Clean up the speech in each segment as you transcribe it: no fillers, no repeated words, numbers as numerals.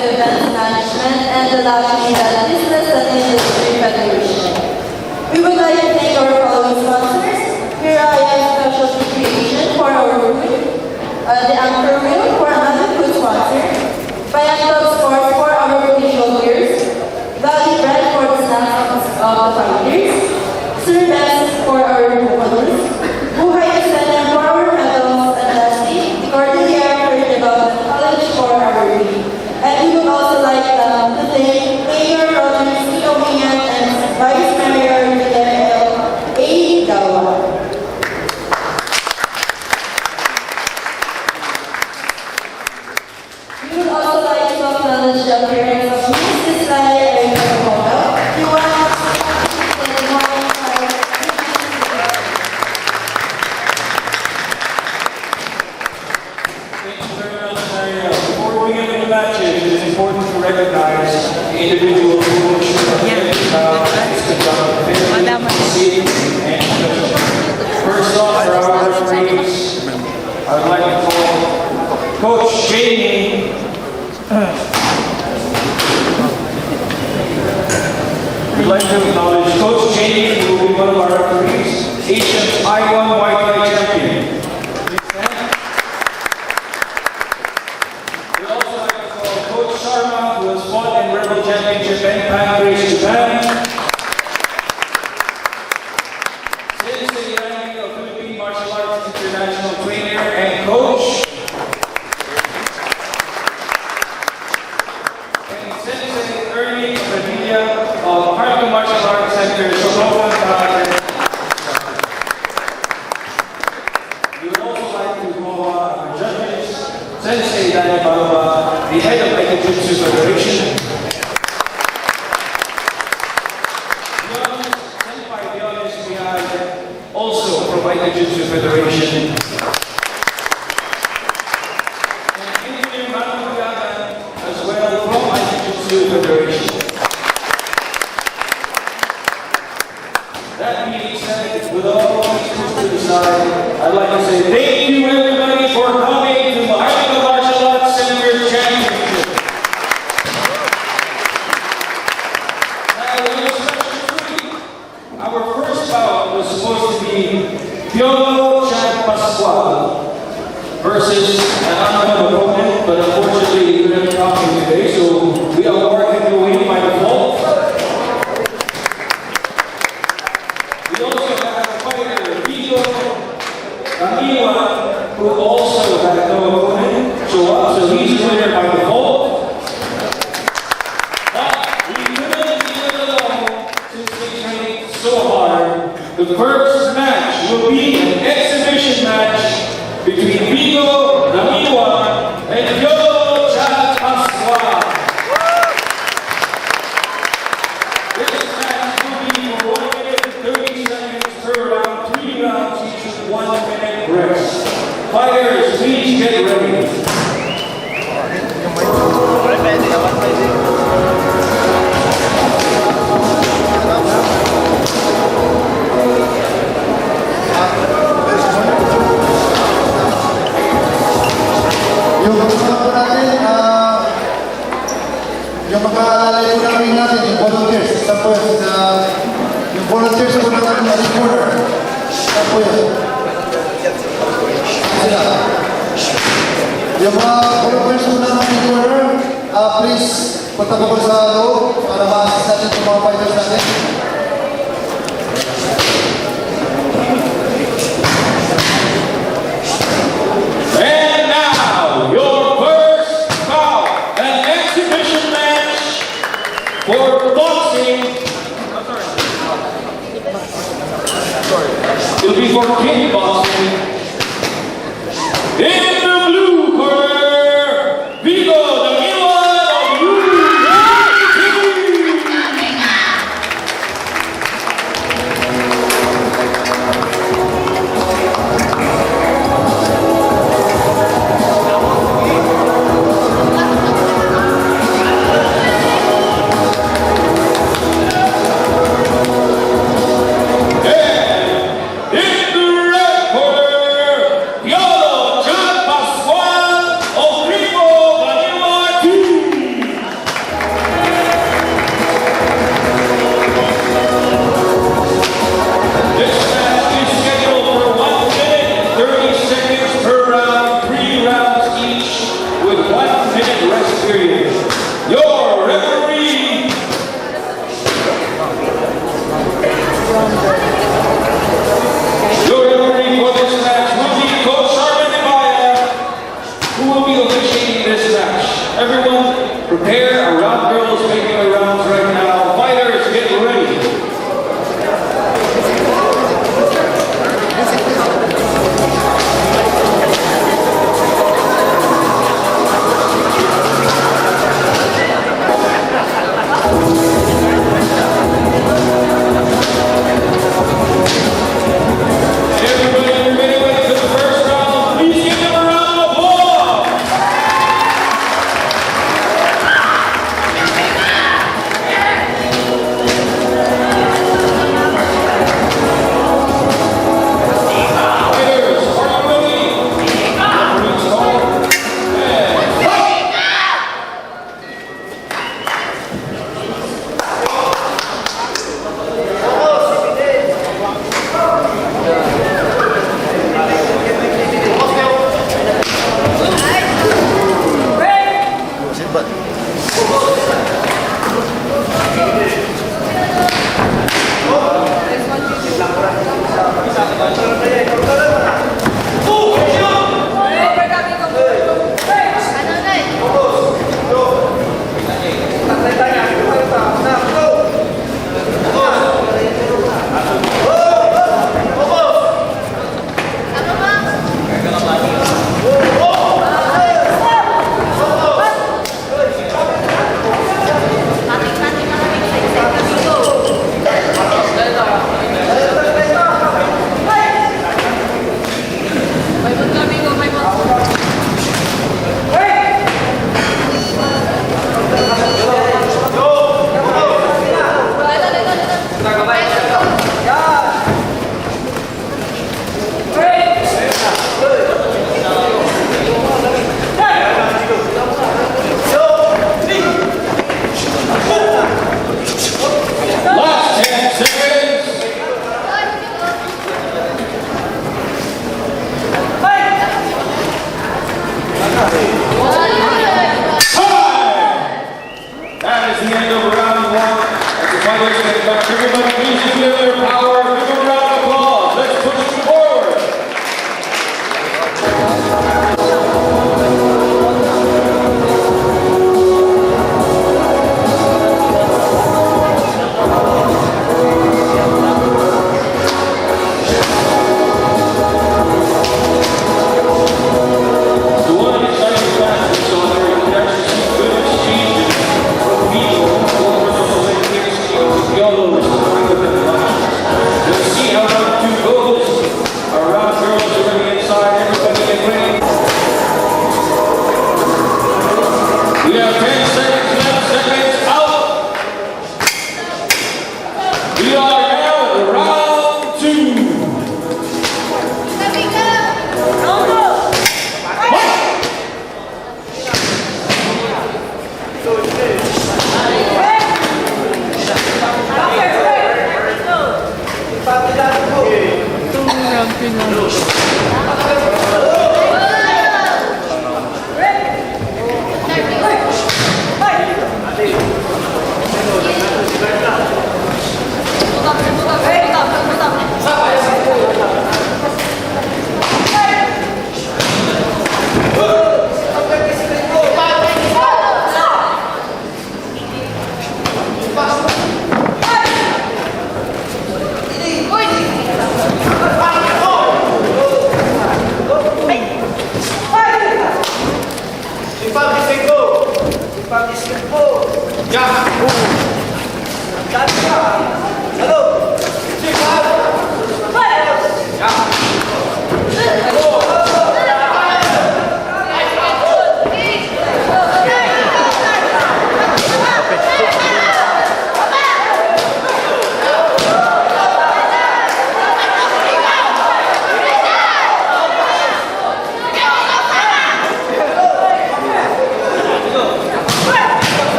Events Management and the Lakshmi Business and Industry Federation. We would like to thank our following sponsors: Hiraya Specialty Creation for our food, the Anchor Wheel for another food sponsor, Payanto Sports for our visual gears, Valley Bread for the snacks of the fighters, Sir Best for our balloons, Buhay Center for our medals, and lastly, the Cordillera Development College for our reading. And we would also like to thank Mayor Rogers Iomian and Vice Mayor Miguel A. Gawa. We would also like to acknowledge the appearance of Mrs. Lai and Kapono. You want Before we get into the matches, it is important to recognize the individuals who will First off, for our referees, I would like to call Coach Jamie. We'd like to acknowledge Coach Jamie, who will be one of our referees, Asian I-1 White Light Champion. We'd also like to call Coach Sharma, who has fought in Rebel Championship and Pan Race Japan. Sensei Randy, a Philippine Martial Arts International trainer and coach. And Sensei Ernie Padilla of Harlem Martial Arts Center, Shogokan, Bahrain. We would also like to call our judges, Sensei Danny Baroba, the head of Aikajutsu Federation. Senpai Dionis Miyagi, also from Aikajutsu Federation. And Engineer Manu Gagan, as well from Aikajutsu Federation. That being said, with all these things to the side, I'd like to say thank you everybody for coming to the Harlem Martial Arts Center Championship. Now, we have a special treat. Our first bout was supposed to be Pio Chan Pascual versus an unknown opponent, but unfortunately he couldn't come today, so we award him the win by default. We also have a fighter, Vigo Aniwa, who also had no opponent show up, so he's winner by default. But we couldn't leave it alone since they trained so hard. The first match will be an exhibition match between Vigo Aniwa and Pio Chan Pascual. This match will be for 1 minute and 30 seconds per round, 3 rounds each with 1 minute rest. Fighters, please get ready. Yung mag-aalala po namin natin, yung volunteers, isa po yun, yung volunteers po natin na recorder, isa po yun. Sila. Yung mga volunteers po natin recorder, please, punta po sa loob para ma-assist natin yung mga fighters natin. And now, your first bout, an exhibition match for boxing. It'll be for kickboxing. In the blue corner, Vigo Aniwa of in the red corner,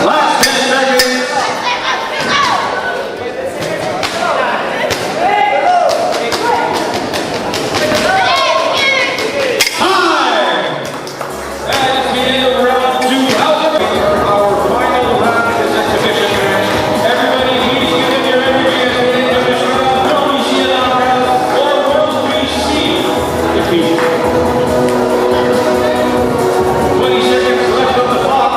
Last 10 seconds. Time! That is the end of round 2. However, our final round of this exhibition match. Everybody, please give in your energy as we end this round. Will we see an round or will we see defeat? 20 seconds left on the clock.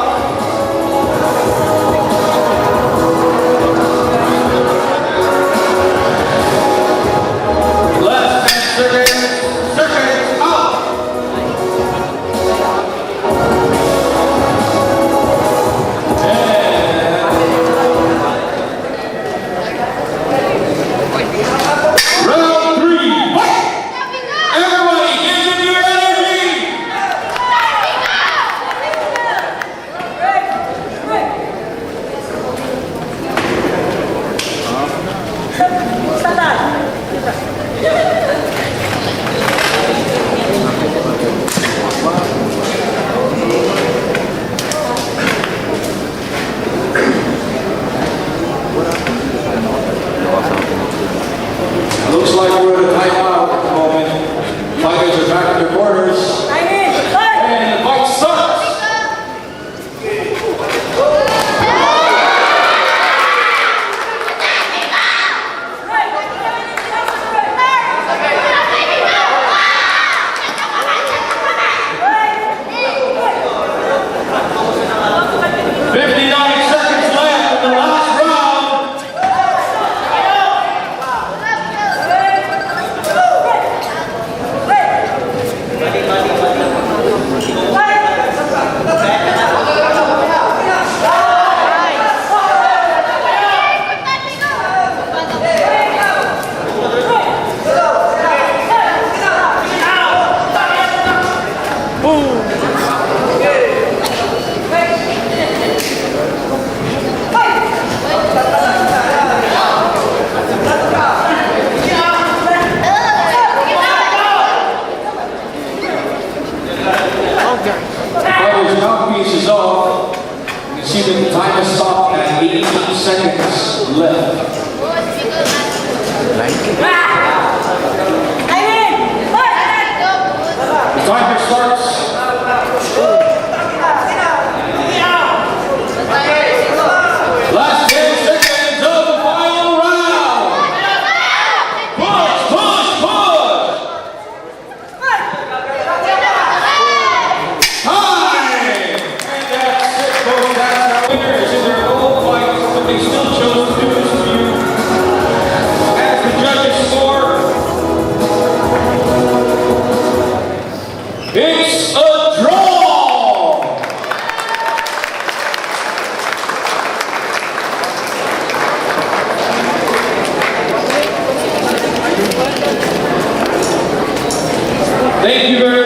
Last 10 seconds. Seconds out. Round 3. Fight! Everybody, give in your energy. Looks like we're at a timeout at the moment. Fighters are back in their corners. And the fight starts. Hey! 59 seconds left in the last round. Fighters' mouthpiece is off. You can see that the time has stopped at 18 seconds left. The timer starts. Last 10 seconds of the final round. Push, push, push. Time! And that's it, folks. That's our winners in their own fights, but they still chose to do this to you. As the judges score, it's a draw! Thank you very